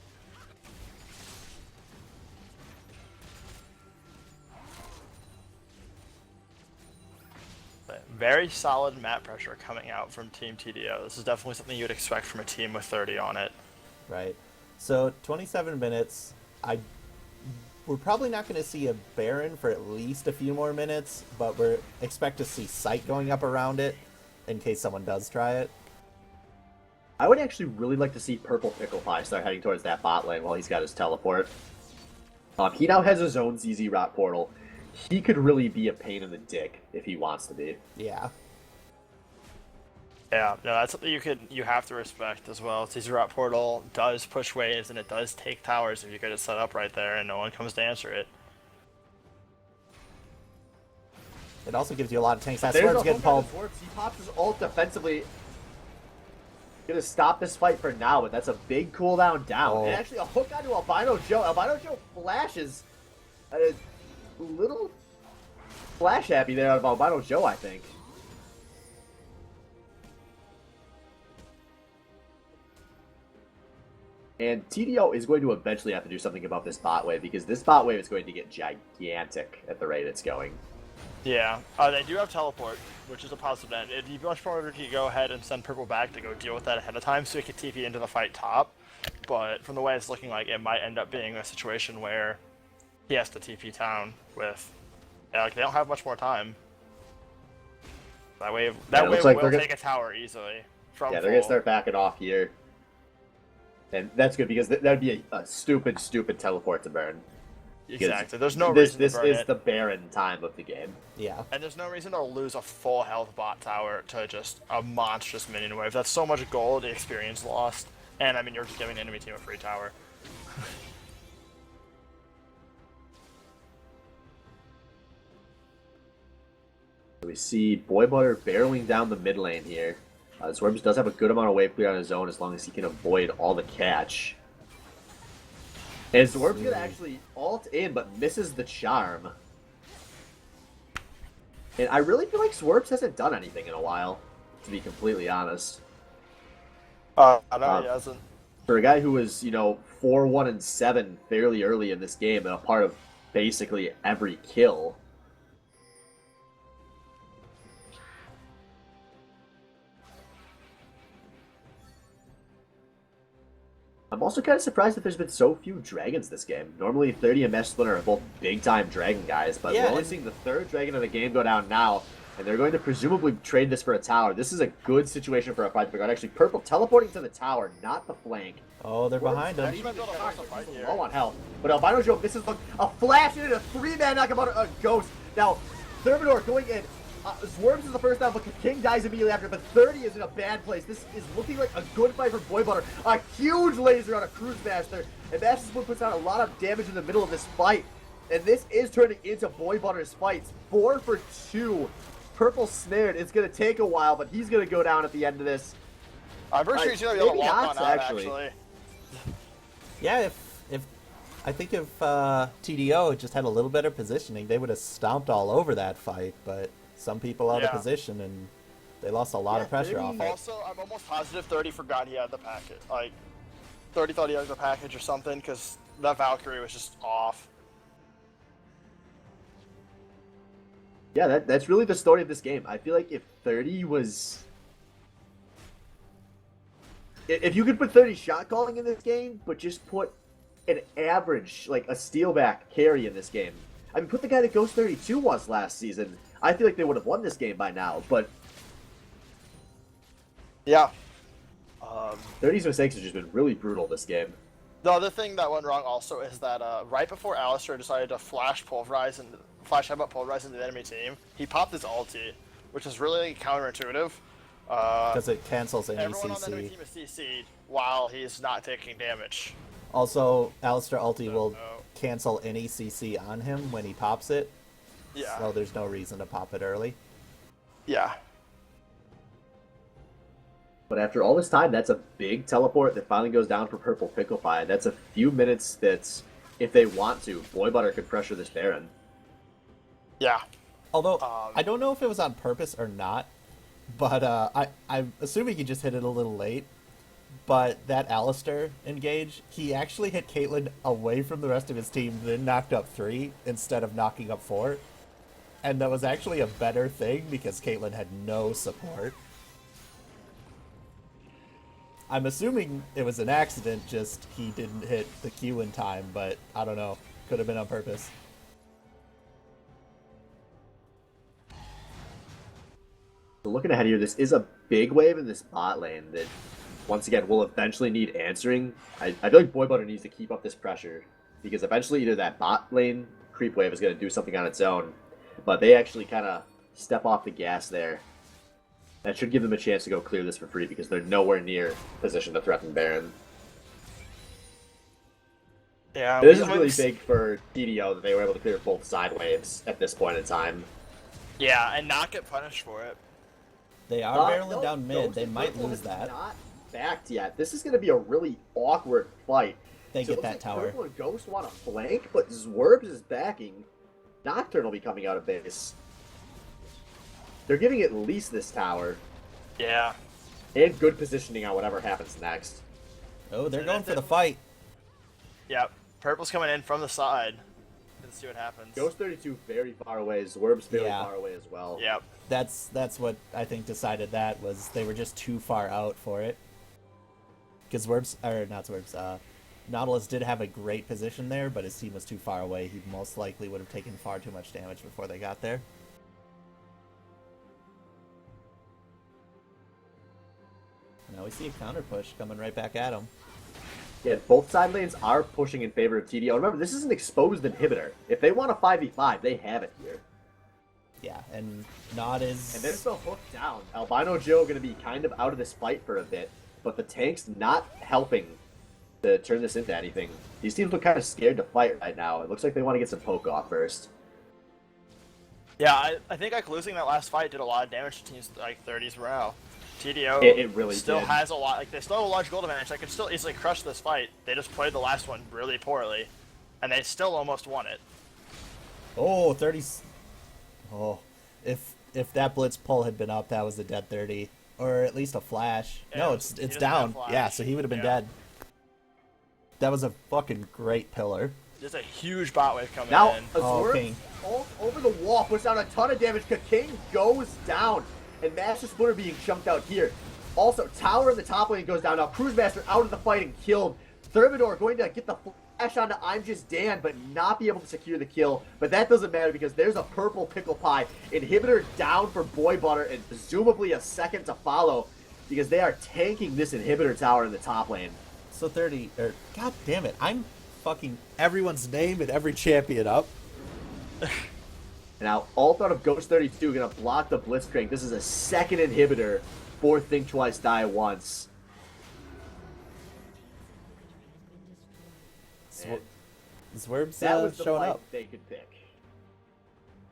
very solid map pressure coming out from Team TDO. This is definitely something you'd expect from a team with 30 on it. Right. So 27 minutes. We're probably not going to see a Baron for at least a few more minutes, but we're expect to see sight going up around it in case someone does try it. I would actually really like to see Purple Pickle Pie start heading towards that bot lane while he's got his teleport. He now has his own ZZ Rock portal. He could really be a pain in the dick if he wants to be. Yeah. Yeah, no, that's something you have to respect as well. TZ Rot Portal does push waves and it does take towers if you get it set up right there and no one comes to answer it. It also gives you a lot of tanks. That There's sword's a getting hook on pulled. his warps. He pops his ult defensively. Gonna stop this fight for now, but that's a big cooldown down. Oh. And actually a hook onto Albino Joe. Albino Joe flashes a little flash happy there out of Albino Joe, I think. And TDO is going to eventually have to do something about this bot wave because this bot wave is going to get gigantic at the rate it's going. Yeah, they do have teleport, which is a positive end. It'd be much better to go ahead and send Purple back to go deal with that ahead of time so he could TP into the fight top. But from the way it's looking like, it might end up being a situation where he has to TP town with... Yeah, like, they don't have much more time. That wave looks like will they're take a tower easily. From Yeah, they're going to full. start backing off here. And that's good because that'd be a stupid, stupid teleport to burn. Exactly. There's no This reason to burn is it. the Baron time of the game. Yeah. And there's no reason to lose a full health bot tower to just a monstrous minion wave. That's so much gold experience lost. And I mean, you're just giving the enemy team a free tower. We see Boy Butter barreling down the mid lane here. Swerves does have a good amount of wave clear on his own as long as he can avoid all the catch. And Zwerp's gonna actually ult in, but misses the charm. And I really feel like Zwerps hasn't done anything in a while, to be completely honest. I know he hasn't. For a guy who was, 4-1-7 fairly early in this game and a part of basically every kill. I'm also kind of surprised that there's been so few dragons this game. Normally 30 and Mesh Splinter are both big-time dragon guys, but Yeah, we're only and- seeing the third dragon of the game go down now, and they're going to presumably trade this for a tower. This is a good situation for a fight to figure out. Actually, Purple teleporting to the tower, not the flank. Oh, they're behind him. Actually, might be able to force a fight He's here. low on health, but Albino Joe misses a flash into a 3-man knockabout a ghost. Now, Thermidor going in. Swerves is the first down, but King dies immediately after. But 30 is in a bad place. This is looking like a good fight for Boy Butter. A huge laser on a Cruise Master. And Master Split puts out a lot of damage in the middle of this fight. And this is turning into Boy Butter's fights. 4 for 2. Purple snared. It's going to take a while, but he's going to go down at the end of this. I'm pretty sure he's gonna be able to Maybe walk not, on out, actually. actually. Yeah, if I think if TDO had just had a little better positioning, they would have stomped all over that fight. But some people out of Yeah. position, and they lost a lot of pressure 30 off it. Also, I'm almost positive 30 forgot he had the packet. Like, 30 thought he had the package or something, because that Valkyrie was just off. Yeah, that's really the story of this game. I feel like if 30 was... If you could put 30 shot calling in this game, but just put an average, like a steelback carry in this game. I mean, put the guy that Ghost 32 was last season. I feel like they would have won this game by now, but Yeah. 30's mistakes have just been really brutal this game. The other thing that went wrong also is that right before Alistair decided to flash headbutt pulverize into the enemy team, he popped his ulti, which is really counterintuitive. Because it cancels any Everyone on the enemy CC. team is CC'd while he's not taking damage. Also, Alistair ulti will Oh. cancel any CC on him when he pops it, Yeah. so there's no reason to pop it early. Yeah. But after all this time, that's a big teleport that finally goes down for Purple Pickle Pie. That's a few minutes that, if they want to, Boy Butter could pressure this Baron. Yeah. Although, I don't know if it was on purpose or not, but I'm assuming he just hit it a little late. But that Alistair engage, he actually hit Caitlyn away from the rest of his team, then knocked up 3 instead of knocking up 4. And that was actually a better thing because Caitlyn had no support. I'm assuming it was an accident, just he didn't hit the Q in time, but I don't know. Could have been on purpose. So looking ahead here, this is a big wave in this bot lane that, once again, will eventually need answering. I feel like Boy Butter needs to keep up this pressure, because eventually either that bot lane creep wave is going to do something on its own, but they actually kind of step off the gas there. That should give them a chance to go clear this for free, because they're nowhere near position to threaten Baron. Yeah. This is really big for TDO that they were able to clear both side waves at this point in time. Yeah, and not get punished for it. They are barreling no, down mid. Ghost They and might Purple lose has that. Not backed yet. This is going to be a really awkward fight. They So it get looks that like tower. Purple and Ghost want to flank, but Zwerps is backing. Nocturne will be coming out of base. They're giving at least this tower, Yeah. and good positioning on whatever happens next. Oh, they're So going that's for the it. fight. Yep. Purple's coming in from the side. Let's see what happens. Ghost 32 very far away, Zwerps very Yeah. far away as well. Yep. That's what I think decided that was they were just too far out for it. Because Nautilus did have a great position there, but his team was too far away. He most likely would have taken far too much damage before they got there. Now we see a counter push coming right back at him. Yeah, both side lanes are pushing in favor of TDO. Remember, this is an exposed inhibitor. If they want a 5v5, they have it here. Yeah, and Nod is... And there's the hook down. Albino Joe going to be kind of out of this fight for a bit, but the tank's not helping to turn this into anything. These teams look kind of scared to fight right now. It looks like they want to get some poke off first. Yeah, I think like losing that last fight did a lot of damage to teams like 30's morale. TDO It really still did. has a lot. Like they still have a large gold advantage. They could still easily crush this fight. They just played the last one really poorly, and they still almost won it. Oh, 30. Oh, if that blitz pull had been up, that was a dead 30, or at least a flash. Yeah, No, he it's doesn't down. have flash. Yeah, so he would have been Yeah. dead. That was a fucking great pillar. There's a huge bot wave coming Now, in. Azure King. over the wall puts down a ton of damage. King goes down, and Master Splinter being chunked out here. Also, Tower in the top lane goes down. Now, Cruise Master out of the fight and killed. Thermidor going to get the flash onto I'm Just Dan, but not be able to secure the kill. But that doesn't matter because there's a purple pickle pie. Inhibitor down for Boy Butter, and presumably a second to follow because they are tanking this inhibitor tower in the top lane. So 30, or god damn it, I'm fucking everyone's name and every champion up. Now, ult out of Ghost 32 gonna block the Blitzcrank. This is a second inhibitor for Think Twice, Die Once. Zwerb's That was the showing fight up. they could pick.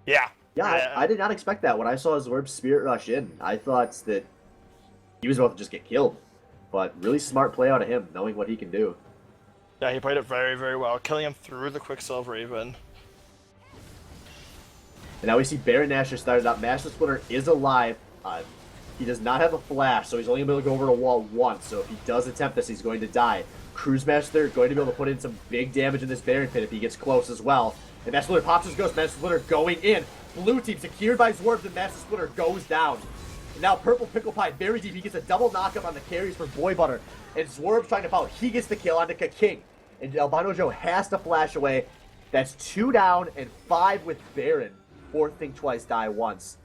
Yeah. Yeah, I did not expect that. When I saw Zwerb Spirit Rush in, I thought that he was about to just get killed. But really smart play out of him, knowing what he can do. Yeah, he played it very, very well, killing him through the Quicksilver even. And now we see Baron Nashor started out. Master Splinter is alive. He does not have a flash, so he's only able to go over the wall once. So if he does attempt this, he's going to die. Cruise Master going to be able to put in some big damage in this Baron pit if he gets close as well. And Master Splinter pops his ghost. Master Splinter going in. Blue team secured by Zwerb, and Master Splinter goes down. And now Purple Pickle Pie very deep. He gets a double knockup on the carries for Boy Butter. And Zwerb's trying to follow. He gets the kill onto King. And Albino Joe has to flash away. That's 2 down and 5 with Baron. 4 Think Twice, Die Once.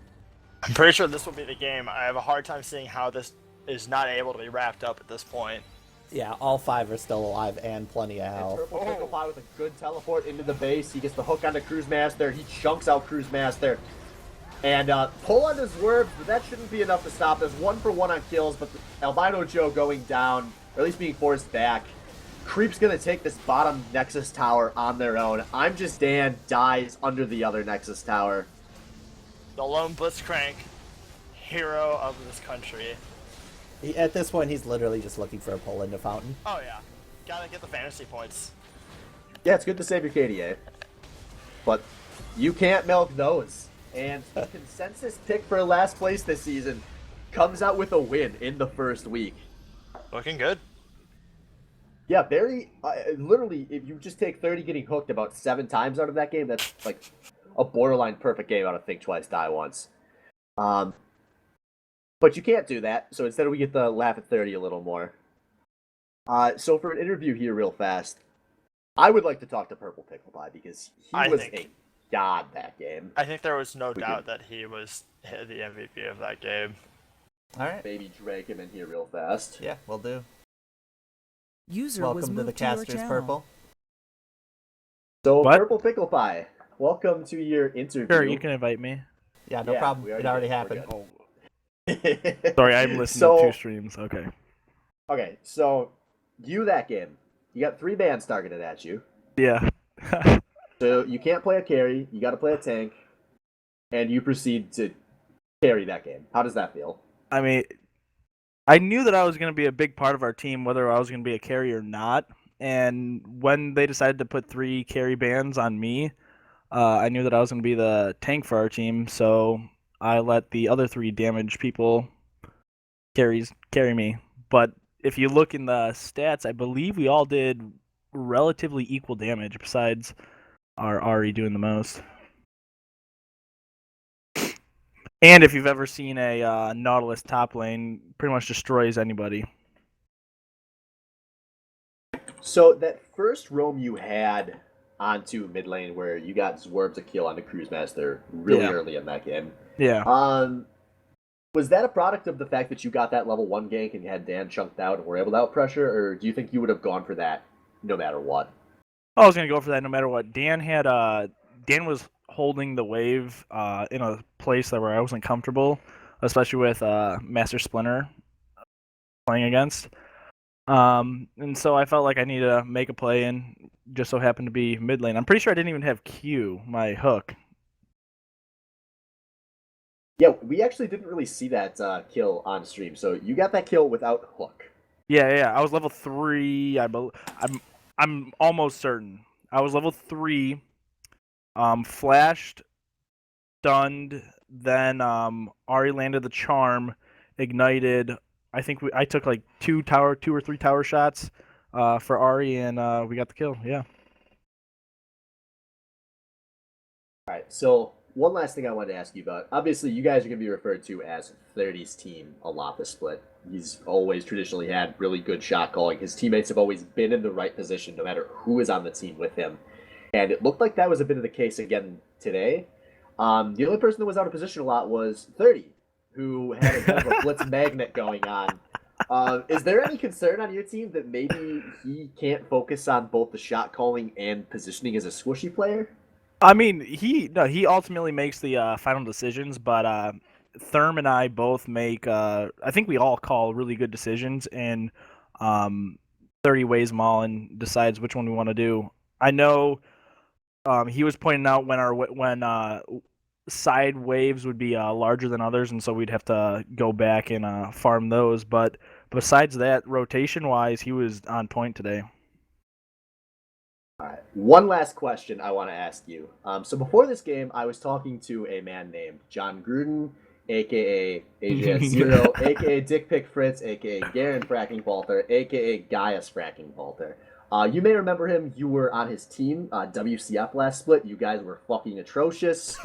I'm pretty sure this will be the game. I have a hard time seeing how this is not able to be wrapped up at this point. Yeah, all 5 are still alive and plenty of And health. Purple Pickle Pie with a good teleport into the base. He gets the hook onto Cruise Master. He chunks out Cruise Master. And pull on his Zwerb, but that shouldn't be enough to stop. There's 1-for-1 on kills, but Albino Joe going down, or at least being forced back. Creep's gonna take this bottom Nexus tower on their own. I'm Just Dan dies under the other Nexus tower. The lone Blitzcrank, hero of this country. At this point, he's literally just looking for a pull into Fountain. Oh yeah, gotta get the fantasy points. Yeah, it's good to save your KDA. But you can't milk those. And the consensus pick for last place this season comes out with a win in the first week. Looking good. Yeah, very. Literally, if you just take 30 getting hooked about 7 times out of that game, that's like a borderline perfect game out of Think Twice, Die Once. But you can't do that, so instead we get to laugh at 30 a little more. So for an interview here real fast, I would like to talk to Purple Pickle Pie because he was a god that game. I think there was no doubt that he was the MVP of that game. Alright. Maybe drag him in here real fast. Yeah, we'll do. User was Welcome to the moved to your Casters, channel. Purple. So What? Purple Pickle Pie, welcome to your interview. Sure, you can invite me. Yeah, no Yeah, problem. we It already already did. We're happened. good. Sorry, I'm listening So- to 2 streams. Okay. Okay, so you that game, you got 3 bands targeted at you. Yeah. So you can't play a carry, you got to play a tank, and you proceed to carry that game. How does that feel? I mean, I knew that I was going to be a big part of our team, whether I was going to be a carry or not. And when they decided to put 3 carry bans on me, I knew that I was going to be the tank for our team. So I let the other 3 damage people carry me. But if you look in the stats, I believe we all did relatively equal damage, besides our Ari doing the most. And if you've ever seen a Nautilus top lane, pretty much destroys anybody. So that first roam you had onto mid lane where you got Zwerb to kill onto Cruise Master really Yeah. early in that game. Yeah. Was that a product of the fact that you got that level 1 gank and you had Dan chunked out and were able to out pressure, or do you think you would have gone for that no matter what? I was gonna go for that no matter what. Dan was holding the wave in a place that where I wasn't comfortable, especially with Master Splinter playing against. And so I felt like I needed to make a play, and just so happened to be mid lane. I'm pretty sure I didn't even have Q, my hook. Yeah, we actually didn't really see that kill on stream. So you got that kill without hook. Yeah. I was level 3. I'm almost certain. I was level 3. Flashed, stunned. Then Ari landed the charm, ignited. I think I took like 2 or 3 tower shots for Ari, and we got the kill. Yeah. All right, so one last thing I wanted to ask you about. Obviously, you guys are going to be referred to as 30's team a lot this split. He's always traditionally had really good shot calling. His teammates have always been in the right position no matter who is on the team with him. And it looked like that was a bit of the case again today. The only person that was out of position a lot was 30, who had a kind of a blitz magnet going on. Is there any concern on your team that maybe he can't focus on both the shot calling and positioning as a squishy player? I mean, he ultimately makes the final decisions, but Therm and I both make. I think we all call really good decisions, and 30 weighs them all and decides which one we want to do. I know he was pointing out when side waves would be larger than others, and so we'd have to go back and farm those. But besides that, rotation wise, he was on point today. All right. One last question I want to ask you. So before this game, I was talking to a man named John Gruden, aka AJS Zero, aka Dick Pick Fritz, aka Garen Fracking Balter, aka Gaius Fracking Balter. You may remember him. You were on his team, WCF last split. You guys were fucking atrocious.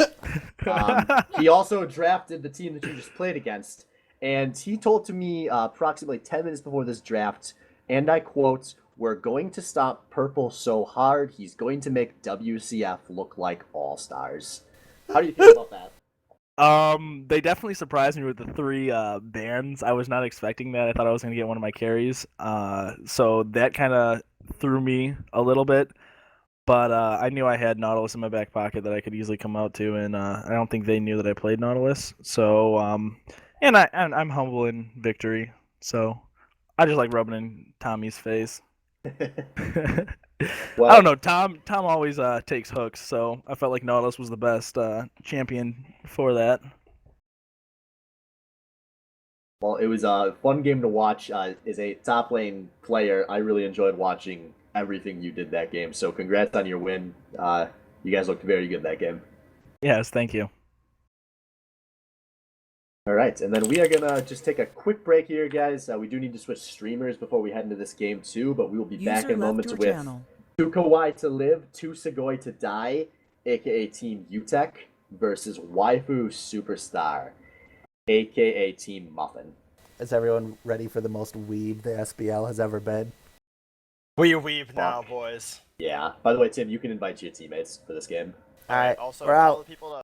He also drafted the team that you just played against, and he told to me approximately 10 minutes before this draft, and I quote, "We're going to stop Purple so hard, he's going to make WCF look like all-stars." How do you feel about that? They definitely surprised me with the 3 bans. I was not expecting that. I thought I was gonna get one of my carries. So that kind of threw me a little bit. But I knew I had Nautilus in my back pocket that I could easily come out to, and I don't think they knew that I played Nautilus. So and I'm humble in victory. So I just like rubbing in Tommy's face. I don't know. Tom always takes hooks, so I felt like Nautilus was the best champion for that. Well, it was a fun game to watch. As a top lane player, I really enjoyed watching everything you did that game. So congrats on your win. You guys looked very good that game. Yes, thank you. All right, and then we are gonna just take a quick break here, guys. We do need to switch streamers before we head into this game too, but we will be back in moments with Two Kawaii to live, Two Sugoi to die, aka Team UTEC versus Waifu Superstar, aka Team Muffin. Is everyone ready for the most weeb the SBL has ever been? We weeb now, boys. Yeah. By the way, Tim, you can invite your teammates for this game. All right, Also, we're tell out. the people to